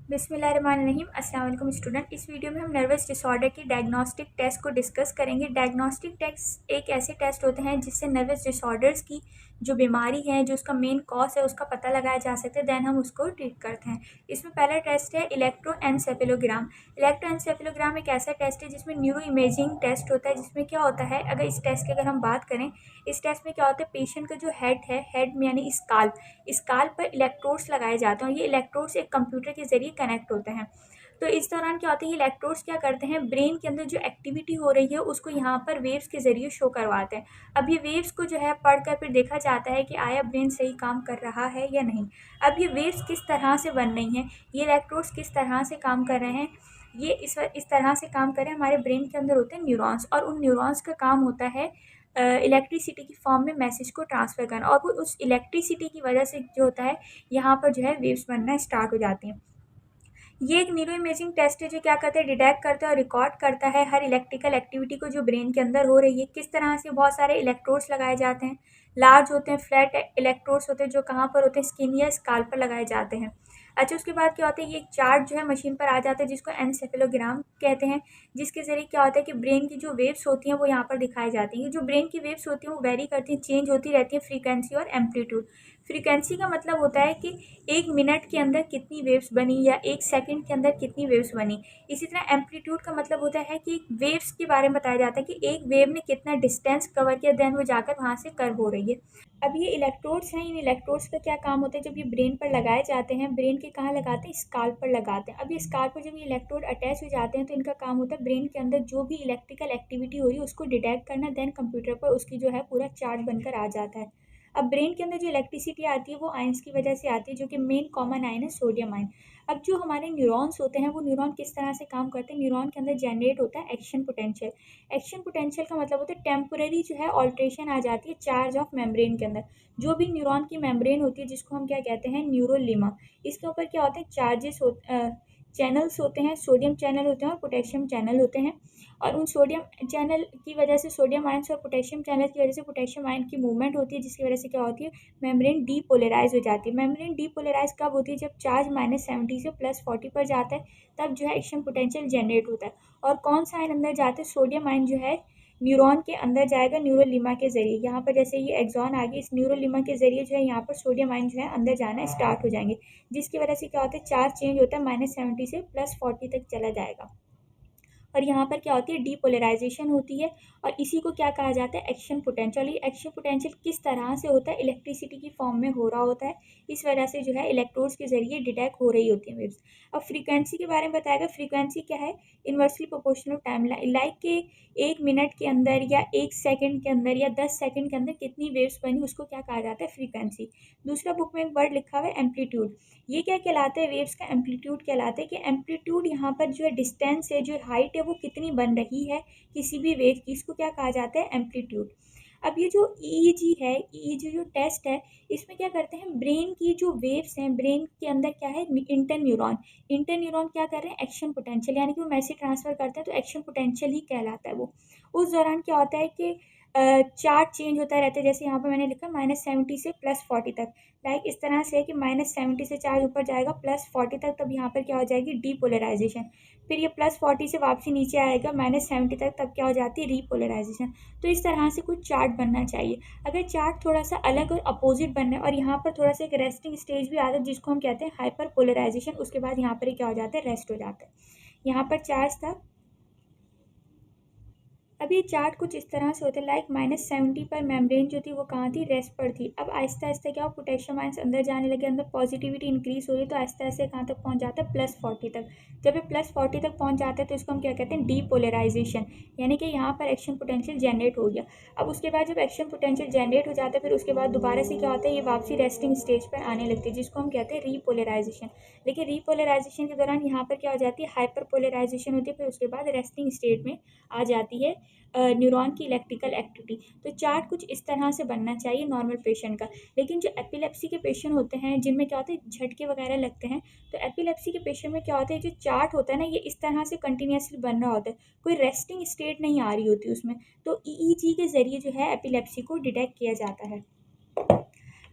बिस्मिल्लाहिर्रहमानिर्रहीम। अस्सलाम वालेकुम स्टूडेंट। इस वीडियो में हम नर्वस डिसऑर्डर की डायग्नोस्टिक टेस्ट को डिस्कस करेंगे। डायग्नोस्टिक टेस्ट एक ऐसे टेस्ट होते हैं जिससे नर्वस डिसऑर्डर्स की जो बीमारी है, जो उसका मेन कॉज है, उसका पता लगाया जा सकता है। देन हम उसको ट्रीट करते हैं। इसमें पहला टेस्ट है इलेक्ट्रोएन्सेफेलोग्राम। इलेक्ट्रोएन्सेफेलोग्राम एक ऐसा टेस्ट है जिसमें न्यूरो इमेजिंग टेस्ट होता है। जिसमें क्या होता है, अगर इस टेस्ट की अगर हम बात करें, इस टेस्ट में क्या होता है, पेशेंट का जो हेड है, हेड यानी स्काल्प पर इलेक्ट्रोड्स लगाए जाते हैं और ये इलेक्ट्रोड्स एक कंप्यूटर के जरिए कनेक्ट होते हैं। तो इस दौरान क्या होता है, ये इलेक्ट्रोड्स क्या करते हैं, ब्रेन के अंदर जो एक्टिविटी हो रही है उसको यहाँ पर वेव्स के जरिए शो करवाते हैं। अब ये वेव्स को जो है पढ़कर फिर देखा जाता है कि आया ब्रेन सही काम कर रहा है या नहीं। अब ये वेव्स किस तरह से बन रही हैं, ये इलेक्ट्रोड्स किस तरह से काम कर रहे हैं, ये इस तरह से काम कर रहे हैं। हमारे ब्रेन के अंदर होते हैं न्यूरॉन्स और उन न्यूरॉन्स का काम होता है इलेक्ट्रिसिटी की फॉर्म में मैसेज को ट्रांसफ़र करना, और वो उस इलेक्ट्रिसिटी की वजह से जो होता है यहाँ पर जो है वेव्स बनना स्टार्ट हो जाती हैं। ये एक न्यूरो इमेजिंग टेस्ट है जो क्या करता है, डिटेक्ट करता है और रिकॉर्ड करता है हर इलेक्ट्रिकल एक्टिविटी को जो ब्रेन के अंदर हो रही है। किस तरह से बहुत सारे इलेक्ट्रोड्स लगाए जाते हैं, लार्ज होते हैं, फ्लैट इलेक्ट्रोड्स होते हैं जो कहाँ पर होते हैं, स्किन या स्काल पर लगाए जाते हैं। अच्छा, उसके बाद क्या होता है, ये एक चार्ट जो है मशीन पर आ जाता है जिसको एनसेफेलोग्राम कहते हैं, जिसके ज़रिए क्या होता है कि ब्रेन की जो वेव्स होती हैं वो यहाँ पर दिखाई जाती हैं। जो ब्रेन की वेव्स होती हैं वो वेरी करती हैं, चेंज होती रहती हैं, फ्रीक्वेंसी और एम्पलीट्यूड। फ्रीक्वेंसी का मतलब होता है कि 1 मिनट के अंदर कितनी वेव्स बनी या 1 सेकंड के अंदर कितनी वेव्स बनी। इसी तरह एम्पलीट्यूड का मतलब होता है कि वेव्स के बारे में बताया जाता है कि एक वेव ने कितना डिस्टेंस कवर किया, देन वो जाकर वहाँ से कर्व हो रही है। अब ये इलेक्ट्रोड्स हैं, इन इलेक्ट्रोड्स का क्या काम होता है, जब ये ब्रेन पर लगाए जाते हैं, ब्रेन के कहाँ लगाते हैं, स्काल्प पर लगाते हैं। अब ये स्काल्प पर जब ये इलेक्ट्रोड अटैच हो जाते हैं तो इनका काम होता है ब्रेन के अंदर जो भी इलेक्ट्रिकल एक्टिविटी हो रही है उसको डिटेक्ट करना, देन कंप्यूटर पर उसकी जो है पूरा चार्ट बनकर आ जाता है। अब ब्रेन के अंदर जो इलेक्ट्रिसिटी आती है वो आयंस की वजह से आती है, जो कि मेन कॉमन आयन है सोडियम आयन। अब जो हमारे न्यूरॉन्स होते हैं वो न्यूरॉन किस तरह से काम करते हैं, न्यूरॉन के अंदर जनरेट होता है एक्शन पोटेंशियल। एक्शन पोटेंशियल का मतलब होता है टेम्पोररी जो है ऑल्ट्रेशन आ जाती है चार्ज ऑफ मेम्ब्रेन के अंदर। जो भी न्यूरॉन की मेम्ब्रेन होती है जिसको हम क्या कहते हैं, न्यूरोलिमा, इसके ऊपर क्या होते हैं, चार्जेस चैनल्स होते हैं, सोडियम चैनल होते हैं और पोटेशियम चैनल होते हैं। और उन सोडियम चैनल की वजह से, सोडियम आयन्स और पोटेशियम चैनल की वजह से पोटेशियम आयन की मूवमेंट होती है, जिसकी वजह से क्या होती है, मेम्ब्रेन डीपोलराइज हो जाती है। मेम्ब्रेन डीपोलराइज कब होती है, जब चार्ज -70 से +40 पर जाता है, तब जो है एक्शन पोटेंशियल जनरेट होता है। और कौन सा आयन अंदर जाते हैं, सोडियम आयन जो है न्यूरॉन के अंदर जाएगा न्यूरोलिमा के जरिए। यहाँ पर जैसे ये एक्सॉन आ गई, इस न्यूरोलिमा के जरिए जो है यहाँ पर सोडियम आयन जो है अंदर जाना स्टार्ट हो जाएंगे, जिसकी वजह से क्या होता है, चार्ज चेंज होता है, -70 से +40 तक चला जाएगा। और यहाँ पर क्या होती है, डीपोलराइजेशन होती है, और इसी को क्या कहा जाता है, एक्शन पोटेंशियल। ये एक्शन पोटेंशियल किस तरह से होता है, इलेक्ट्रिसिटी की फॉर्म में हो रहा होता है, इस वजह से जो है इलेक्ट्रोड्स के जरिए डिटेक्ट हो रही होती है वेव्स। अब फ्रीक्वेंसी के बारे में बताएगा, फ्रीक्वेंसी क्या है, इन्वर्सली प्रोपोर्शनल टाइम, लाइक के 1 मिनट के अंदर या 1 सेकंड के अंदर या 10 सेकंड के अंदर कितनी वेव्स बनी, उसको क्या कहा जाता है, फ्रीक्वेंसी। दूसरा बुक में एक वर्ड लिखा हुआ है एम्पलीट्यूड। ये क्या कहलाता है, वेव्स का एम्पलीट्यूड कहलाता है कि एम्पलीट्यूड यहाँ पर जो है डिस्टेंस है, जो हाइट है, वो कितनी बन रही है किसी भी वेव की, इसको क्या कहा जाता है, एम्पलीट्यूड। अब ये जो ईईजी है, ईईजी जो टेस्ट है, इसमें क्या करते हैं, ब्रेन की जो वेव्स हैं, ब्रेन के अंदर क्या है, इंटर न्यूरॉन क्या कर रहे हैं, एक्शन पोटेंशियल, यानी कि वो मैसेज ट्रांसफर करते हैं, तो एक्शन पोटेंशियल ही कहलाता है वो। उस दौरान क्या होता है कि चार्ज चेंज होता रहता है, जैसे यहाँ पर मैंने लिखा -70 से +40 तक। लाइक इस तरह से है कि -70 से चार्ज ऊपर जाएगा +40 तक, तब यहाँ पर क्या हो जाएगी, डीपोलराइजेशन। फिर ये +40 से वापसी नीचे आएगा -70 तक, तब क्या हो जाती है, रीपोलराइजेशन। तो इस तरह से कुछ चार्ट बनना चाहिए। अगर चार्ट थोड़ा सा अलग और अपोजिट बनना है, और यहाँ पर थोड़ा सा एक रेस्टिंग स्टेज भी आता है जिसको हम कहते हैं हाइपर पोलराइजेशन, उसके बाद यहाँ पर क्या हो जाता है, रेस्ट हो जाता है। यहाँ पर चार्ज था। अब ये चार्ट कुछ इस तरह से होता है, लाइक -70 पर मेम्ब्रेन जो थी वो कहाँ थी, रेस्ट पर थी। अब आहिस्ता आहिस्ता क्या हो, पोटेशियम आयंस अंदर जाने लगे, अंदर पॉजिटिविटी इंक्रीज हो रही है, तो आहिस्ता आहिस्ता कहाँ तक पहुँच जाता है, +40 तक। जब ये +40 तक पहुँच जाता है तो इसको हम क्या कहते हैं, डीपोलराइजेशन, यानी कि यहाँ पर एक्शन पोटेंशियल जनरेट हो गया। अब उसके बाद जब एक्शन पोटेंशियल जनरेट हो जाता है, फिर उसके बाद दोबारा से क्या होता है, ये वापसी रेस्टिंग स्टेज पर आने लगती है, जिसको हम कहते हैं रीपोलराइजेशन। लेकिन रीपोलराइजेशन के दौरान यहाँ पर क्या हो जाती है, हाइपर पोलराइजेशन होती है, फिर उसके बाद रेस्टिंग स्टेट में आ जाती है न्यूरॉन की इलेक्ट्रिकल एक्टिविटी। तो चार्ट कुछ इस तरह से बनना चाहिए नॉर्मल पेशेंट का। लेकिन जो एपिलेप्सी के पेशेंट होते हैं, जिनमें क्या होता है, झटके वगैरह लगते हैं, तो एपिलेप्सी के पेशेंट में क्या होता है, जो चार्ट होता है ना, ये इस तरह से कंटिन्यूसली बन रहा होता है, कोई रेस्टिंग स्टेट नहीं आ रही होती उसमें। तो ईईजी के ज़रिए जो है एपिलेप्सी को डिटेक्ट किया जाता है।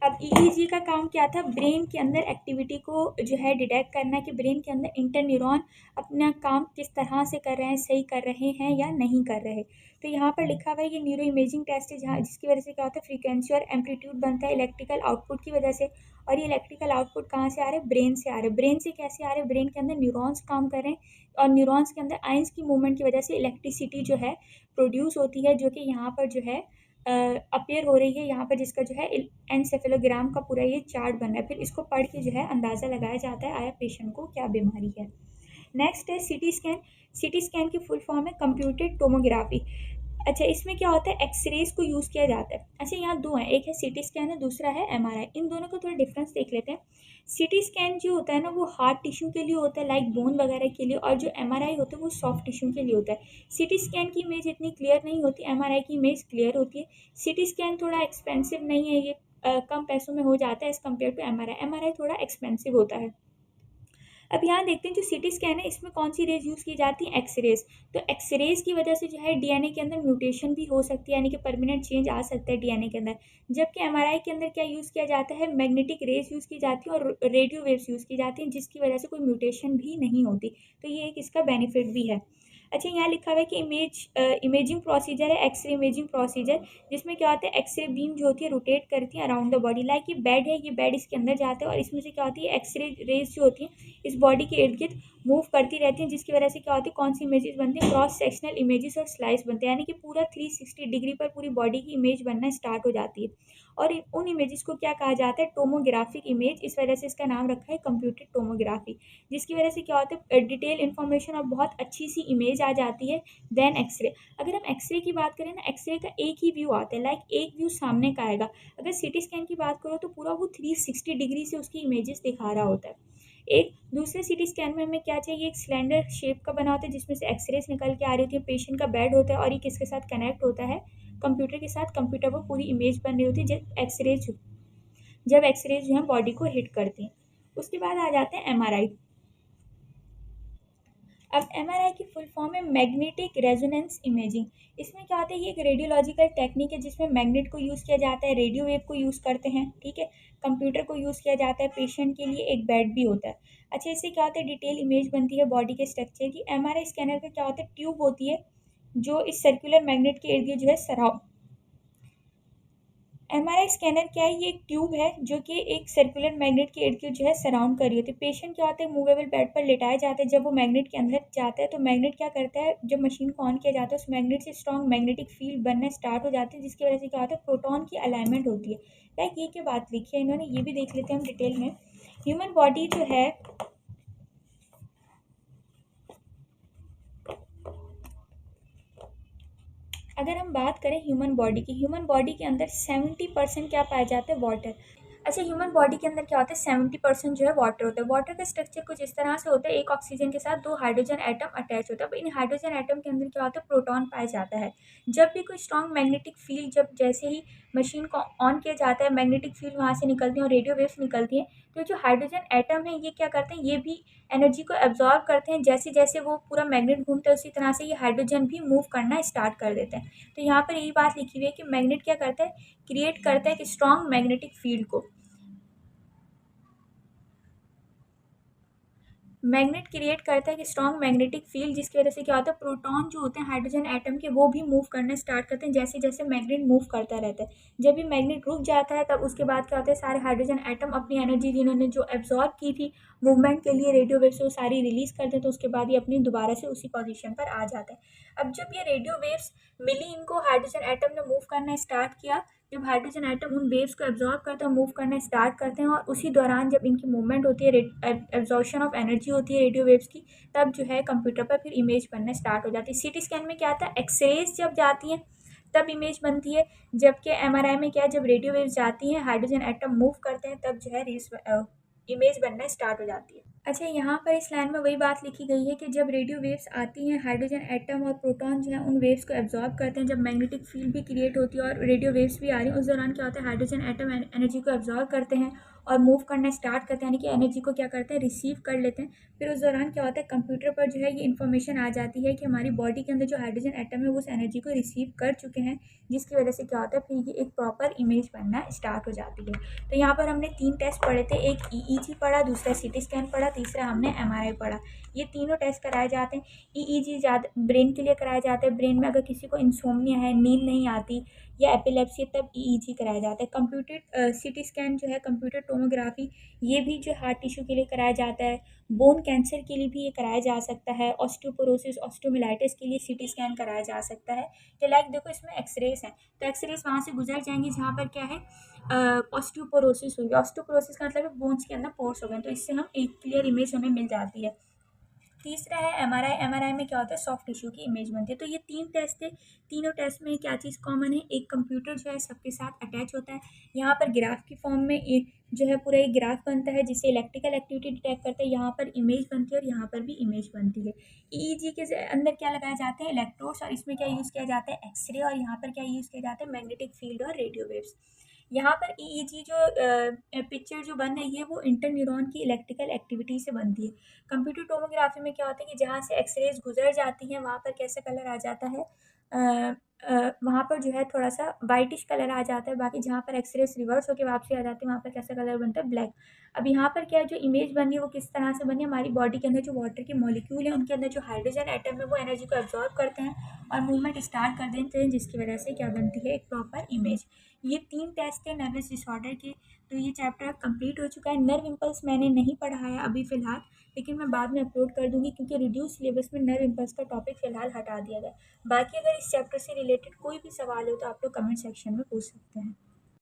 अब ईईजी का काम क्या था, ब्रेन के अंदर एक्टिविटी को जो है डिटेक्ट करना कि ब्रेन के अंदर इंटरन्यूरॉन अपना काम किस तरह से कर रहे हैं, सही कर रहे हैं या नहीं कर रहे। तो यहाँ पर लिखा हुआ है ये न्यूरो इमेजिंग टेस्ट है, जहाँ जिसकी वजह से क्या होता है, फ्रीक्वेंसी और एम्पलीट्यूड बनता है इलेक्ट्रिकल आउटपुट की वजह से। और ये इलेक्ट्रिकल आउटपुट कहाँ से आ रहे हैं, ब्रेन से आ रहे हैं। ब्रेन से कैसे आ रहे हैं, ब्रेन के अंदर न्यूरॉन्स काम कर रहे हैं और न्यूरॉन्स के अंदर आइंस की मूवमेंट की वजह से इलेक्ट्रिसिटी जो है प्रोड्यूस होती है, जो कि यहाँ पर जो है अपीयर हो रही है यहाँ पर, जिसका जो है एनसेफेलोग्राम का पूरा ये चार्ट बन रहा है। फिर इसको पढ़ के जो है अंदाज़ा लगाया जाता है आया पेशेंट को क्या बीमारी है। नेक्स्ट है सीटी स्कैन। सीटी स्कैन की फुल फॉर्म है कंप्यूटेड टोमोग्राफी। अच्छा, इसमें क्या होता है, एक्सरेज को यूज़ किया जाता है। अच्छा, यहाँ दो हैं, एक है सीटी स्कैन है, दूसरा है एमआरआई। इन दोनों का थोड़ा डिफरेंस देख लेते हैं। सीटी स्कैन जो होता है ना, वो हार्ड टिश्यू के लिए होता है, लाइक बोन वगैरह के लिए, और जो एमआरआई होता है वो सॉफ्ट टिश्यू के लिए होता है। सीटी स्कैन की इमेज इतनी क्लियर नहीं होती, एमआरआई की इमेज क्लियर होती है। सीटी स्कैन थोड़ा एक्सपेंसिव नहीं है, ये कम पैसों में हो जाता है as compare to MRI. MRI थोड़ा एक्सपेंसिव होता है। अब यहाँ देखते हैं जो सीटी स्कैन है, इसमें कौन सी रेज यूज़ की जाती है, एक्सरेज। तो एक्सरेज की वजह से जो है डीएनए के अंदर म्यूटेशन भी हो सकती है, यानी कि परमानेंट चेंज आ सकता है डीएनए के अंदर। जबकि एमआरआई के अंदर क्या यूज़ किया जाता है, मैग्नेटिक रेज यूज़ की जाती है और रेडियो वेव्स यूज़ की जाती हैं, जिसकी वजह से कोई म्यूटेशन भी नहीं होती। तो ये एक इसका बेनिफिट भी है। अच्छा, यहाँ लिखा हुआ है कि इमेजिंग प्रोसीजर है, एक्सरे इमेजिंग प्रोसीजर, जिसमें क्या होता है, एक्सरे बीम जो होती है रोटेट करती है अराउंड द बॉडी। लाइक ये बेड है, ये बेड इसके अंदर जाता है और इसमें से क्या होती है, एक्सरे रेज जो होती हैं इस बॉडी के इर्द गिर्द मूव करती रहती हैं, जिसकी वजह से क्या होती है, कौन सी इमेजेस बनती हैं, क्रॉस सेक्शनल इमेजेस और स्लाइस बनते हैं, यानी कि पूरा 360 डिग्री पर पूरी बॉडी की इमेज बनना स्टार्ट हो जाती है। और उन इमेजेस को क्या कहा जाता है, टोमोग्राफिक इमेज। इस वजह से इसका नाम रखा है कंप्यूटेड टोमोग्राफी, जिसकी वजह से क्या होता है, डिटेल इन्फॉर्मेशन और बहुत अच्छी सी इमेज आ जाती है देन एक्सरे। अगर हम एक्सरे की बात करें ना, एक्सरे का एक ही व्यू आता है, लाइक एक व्यू सामने का आएगा। अगर सीटी स्कैन की बात करो तो पूरा वो 360 डिग्री से उसकी इमेजेस दिखा रहा होता है। एक दूसरे सीटी स्कैन में हमें क्या चाहिए, एक सिलेंडर शेप का बना होता है जिसमें से एक्सरेज निकल के आ रही होती है, पेशेंट का बेड होता है और ये किसके साथ कनेक्ट होता है, कंप्यूटर के साथ। कंप्यूटर पर पूरी इमेज बन रही होती है जब एक्सरेज जो है बॉडी को हिट करती हैं। उसके बाद आ जाते हैं एमआरआई। अब एमआरआई की फुल फॉर्म है मैग्नेटिक रेजोनेंस इमेजिंग। इसमें क्या होता है, ये एक रेडियोलॉजिकल टेक्निक है जिसमें मैग्नेट को यूज़ किया जाता है, रेडियो वेव को यूज़ करते हैं, ठीक है, कंप्यूटर को यूज़ किया जाता है, पेशेंट के लिए एक बेड भी होता है। अच्छा, इससे क्या होता है, डिटेल इमेज बनती है बॉडी के स्ट्रक्चर की। एमआरआई स्कैनर का क्या होता है, ट्यूब होती है जो इस सर्कुलर मैग्नेट के इर्द गिर्द जो है सराउंड। एमआरआई स्कैनर क्या है, ये एक ट्यूब है जो कि एक सर्कुलर मैग्नेट के इर्द गिर्द जो है सराउंड कर रही होती है। पेशेंट क्या होता है, मूवेबल बेड पर लेटाया जाता है। जब वो मैग्नेट के अंदर जाता है तो मैग्नेट क्या करता है, जब मशीन को ऑन किया जाता है उस मैग्नेट से स्ट्रॉन्ग मैग्नेटिक फील्ड बनना स्टार्ट हो जाती है, जिसकी वजह से क्या होता है, प्रोटॉन की अलाइनमेंट होती है। लाइक ये क्या बात लिखी है इन्होंने, ये भी देख लेते हैं हम डिटेल में। ह्यूमन बॉडी जो है, अगर हम बात करें ह्यूमन बॉडी की, ह्यूमन बॉडी के अंदर 70% क्या पाया जाता है, वाटर। अच्छा, ह्यूमन बॉडी के अंदर क्या होता है, 70% जो है वाटर होता है। वाटर का स्ट्रक्चर कुछ इस तरह से होता है, एक ऑक्सीजन के साथ 2 हाइड्रोजन एटम अटैच होता है। अब इन हाइड्रोजन एटम के अंदर क्या होता है, प्रोटॉन पाया जाता है। जब भी कोई स्ट्रॉन्ग मैग्नेटिक फील्ड, जब जैसे ही मशीन को ऑन किया जाता है, मैग्नेटिक फील्ड वहाँ से निकलती है और रेडियो वेव्स निकलती हैं, तो जो हाइड्रोजन एटम है ये क्या करते हैं, ये भी एनर्जी को एब्जॉर्ब करते हैं। जैसे जैसे वो पूरा मैग्नेट घूमता है उसी तरह से ये हाइड्रोजन भी मूव करना स्टार्ट कर देते हैं। तो यहाँ पर यही बात लिखी हुई है कि मैग्नेट क्या करता है, क्रिएट करता है कि स्ट्रॉन्ग मैग्नेटिक फील्ड को, मैग्नेट क्रिएट करता है कि स्ट्रॉन्ग मैग्नेटिक फील्ड, जिसकी वजह से क्या होता है, प्रोटॉन जो होते हैं हाइड्रोजन एटम के वो भी मूव करना स्टार्ट करते हैं जैसे जैसे मैग्नेट मूव करता रहता है। जब भी मैग्नेट रुक जाता है तब उसके बाद क्या होता है, सारे हाइड्रोजन एटम अपनी एनर्जी जिन्होंने जो एब्जॉर्ब की थी मूवमेंट के लिए रेडियो वेव से, वो सारी रिलीज करते हैं। तो उसके बाद ये अपनी दोबारा से उसी पोजीशन पर आ जाता है। अब जब ये रेडियो वेव्स मिली, इनको हाइड्रोजन एटम ने मूव करना स्टार्ट किया, जब हाइड्रोजन एटम उन वेव्स को एब्जॉर्ब करते हैं, मूव करना स्टार्ट करते हैं, और उसी दौरान जब इनकी मूवमेंट होती है, एब्जॉर्प्शन ऑफ एनर्जी होती है रेडियो वेव्स की, तब जो है कंप्यूटर पर फिर इमेज बनना स्टार्ट हो जाती है। सीटी स्कैन में क्या आता है, एक्सरेज जब जाती हैं तब इमेज बनती है, जबकि एमआरआई में क्या है, जब रेडियो वेव्स जाती हैं, हाइड्रोजन एटम मूव करते हैं, तब जो है इमेज बनना स्टार्ट हो जाती है। अच्छा, यहाँ पर इस लाइन में वही बात लिखी गई है कि जब रेडियो वेव्स आती हैं, हाइड्रोजन एटम और प्रोटॉन जो है उन वेव्स को एब्जॉर्ब करते हैं, जब मैग्नेटिक फील्ड भी क्रिएट होती है और रेडियो वेव्स भी आ रही हैं, उस दौरान क्या होता है, हाइड्रोजन एटम एनर्जी को एब्जॉर्ब करते हैं और मूव करना स्टार्ट करते हैं, यानी कि एनर्जी को क्या करते हैं, रिसीव कर लेते हैं। फिर उस दौरान क्या होता है, कंप्यूटर पर जो है ये इन्फॉर्मेशन आ जाती है कि हमारी बॉडी के अंदर जो हाइड्रोजन एटम है वो उस एनर्जी को रिसीव कर चुके हैं, जिसकी वजह से क्या होता है, फिर ये एक प्रॉपर इमेज बनना स्टार्ट हो जाती है। तो यहाँ पर हमने 3 टेस्ट पढ़े थे, एक ईईजी पढ़ा, दूसरा सीटी स्कैन पढ़ा, तीसरा हमने एमआरआई पढ़ा। ये तीनों टेस्ट कराए जाते हैं। ईईजी ज़्यादा ब्रेन के लिए कराया जाता है, ब्रेन में अगर किसी को इंसोम्निया है, नींद नहीं आती या एपिलेप्सी, तब ईईजी कराया जाता है। कंप्यूटर सीटी स्कैन जो है, कंप्यूटर टोमोग्राफी, ये भी जो हार्ट टिश्यू के लिए कराया जाता है। बोन कैंसर के लिए भी ये कराया जा सकता है। ऑस्टियोपोरोसिस, ऑस्टियोमिलाइटिस के लिए सीटी स्कैन कराया जा सकता है। तो लाइक देखो इसमें एक्सरेज हैं, तो एक्सरेज वहाँ से गुजर जाएंगी जहाँ पर क्या है, ऑस्टियोपोरोसिस हुई। ऑस्टियोपोरोसिस का मतलब है बोन्स के अंदर पोर्स हो गए, तो इससे हम एक क्लियर इमेज हमें मिल जाती है। तीसरा है एमआरआई। एमआरआई में क्या होता है, सॉफ्ट टिश्यू की इमेज बनती है। तो ये 3 टेस्ट थे। तीनों टेस्ट में क्या चीज़ कॉमन है, एक कंप्यूटर जो है सबके साथ अटैच होता है। यहाँ पर ग्राफ की फॉर्म में एक जो है पूरा एक ग्राफ बनता है जिससे इलेक्ट्रिकल एक्टिविटी डिटेक्ट करते हैं। यहाँ पर इमेज बनती है और यहाँ पर भी इमेज बनती है। ईईजी के अंदर क्या लगाए जाते हैं, इलेक्ट्रोड्स, और इसमें क्या यूज़ किया जाता है, एक्सरे, और यहाँ पर क्या यूज़ किया जाता है, मैग्नेटिक फील्ड और रेडियो वेव्स। यहाँ पर ईईजी जो पिक्चर जो बन रही है वो इंटरन्यूरॉन की इलेक्ट्रिकल एक्टिविटी से बनती है। कंप्यूटर टोमोग्राफी में क्या होता है कि जहाँ से एक्सरेज गुजर जाती हैं वहाँ पर कैसा कलर आ जाता है, वहाँ पर जो है थोड़ा सा वाइटिश कलर आ जाता है। बाकी जहाँ पर एक्सरेज रिवर्स होकर वापसी आ जाती है वहाँ पर कैसा कलर बनता है, ब्लैक। अब यहाँ पर क्या है, जो इमेज बनी है वो किस तरह से बनी है, हमारी बॉडी के अंदर जो वाटर के मॉलिक्यूल है उनके अंदर जो हाइड्रोजन एटम है वो एनर्जी को एब्जॉर्ब करते हैं और मूवमेंट स्टार्ट कर देते हैं, जिसकी वजह से क्या बनती है, एक प्रॉपर इमेज। ये 3 टेस्ट थे नर्वस डिसऑर्डर के। तो ये चैप्टर कंप्लीट हो चुका है। नर्व इम्पल्स मैंने नहीं पढ़ाया अभी फ़िलहाल, लेकिन मैं बाद में अपलोड कर दूंगी क्योंकि रिड्यूस सिलेबस में नर्व इम्पल्स का टॉपिक फ़िलहाल हटा दिया गया। बाकी अगर इस चैप्टर से रिलेटेड कोई भी सवाल हो तो आप लोग कमेंट सेक्शन में पूछ सकते हैं।